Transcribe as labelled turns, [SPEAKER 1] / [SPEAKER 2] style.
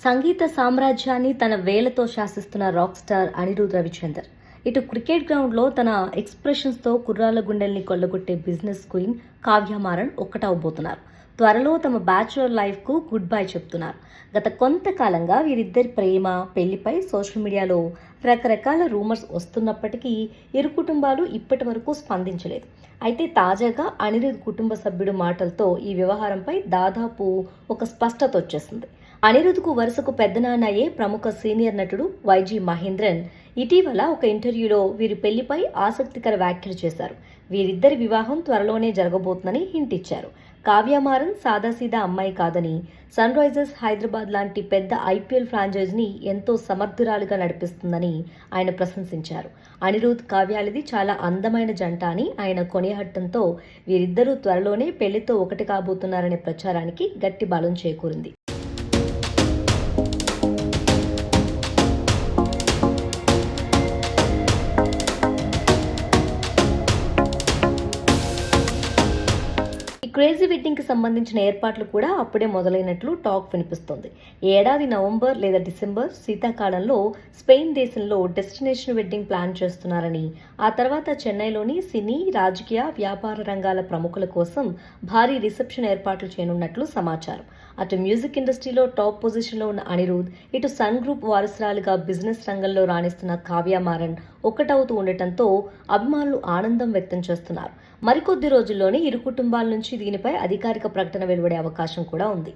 [SPEAKER 1] సంగీత సామ్రాజ్యాన్ని తన వేళ్లతో శాసిస్తున్న రాక్ స్టార్ అనిరుద్ రవిచందర్ ఇటు క్రికెట్ గ్రౌండ్లో తన ఎక్స్ప్రెషన్స్తో కుర్రాళ్ళ గుండెల్ని కొల్లగొట్టే బిజినెస్ క్వీన్ కావ్య మారన్ ఒక్కటవబోతున్నారు. త్వరలో తమ బ్యాచులర్ లైఫ్కు గుడ్ బై చెప్తున్నారు. గత కొంతకాలంగా వీరిద్దరి ప్రేమ పెళ్లిపై సోషల్ మీడియాలో రకరకాల రూమర్స్ వస్తున్నప్పటికీ ఇరు కుటుంబాలు ఇప్పటి వరకు స్పందించలేదు. అయితే తాజాగా అనిరుద్ కుటుంబ సభ్యుడు మాటలతో ఈ వ్యవహారంపై దాదాపు ఒక స్పష్టత వచ్చేసింది. అనిరుద్కు వరుసకు పెద్దనాన్నయ్యే ప్రముఖ సీనియర్ నటుడు వైజీ మహేంద్రన్ ఇటీవల ఒక ఇంటర్వ్యూలో వీరి పెళ్లిపై ఆసక్తికర వ్యాఖ్యలు చేశారు. వీరిద్దరి వివాహం త్వరలోనే జరగబోతుందని హింట్ ఇచ్చారు. కావ్య మారన్ సాదాసీదా అమ్మాయి కాదని, సన్ రైజర్స్ హైదరాబాద్ లాంటి పెద్ద ఐపీఎల్ ఫ్రాంచైజీని ఎంతో సమర్థురాలుగా నడిపిస్తుందని ఆయన ప్రశంసించారు. అనిరుద్ కావ్యాలది చాలా అందమైన జంట అని ఆయన కొనియాడటంతో వీరిద్దరూ త్వరలోనే పెళ్లితో ఒకటి కాబోతున్నారనే ప్రచారానికి గట్టి బలం చేకూరింది. క్రేజీ వెడ్డింగ్కి సంబంధించిన ఏర్పాట్లు కూడా అప్పుడే మొదలైనట్లు టాక్ వినిపిస్తోంది. ఏడాది నవంబర్ లేదా డిసెంబర్ శీతాకాలంలో స్పెయిన్ దేశంలో డెస్టినేషన్ వెడ్డింగ్ ప్లాన్ చేస్తున్నారని, ఆ తర్వాత చెన్నైలోని సినీ, రాజకీయ, వ్యాపార రంగాల ప్రముఖుల కోసం భారీ రిసెప్షన్ ఏర్పాట్లు చేయనున్నట్లు సమాచారం. అటు మ్యూజిక్ ఇండస్ట్రీలో టాప్ పొజిషన్లో ఉన్న అనిరుద్, ఇటు సన్ గ్రూప్ వారసురాలుగా బిజినెస్ రంగంలో రాణిస్తున్న కావ్య మారన్ ఒక్కటవుతూ ఉండటంతో అభిమానులు ఆనందం వ్యక్తం చేస్తున్నారు. మరికొద్ది రోజుల్లోనే ఇరు కుటుంబాల నుంచి దీనిపై అధికారిక ప్రకటన వెలువడే అవకాశం కూడా ఉంది.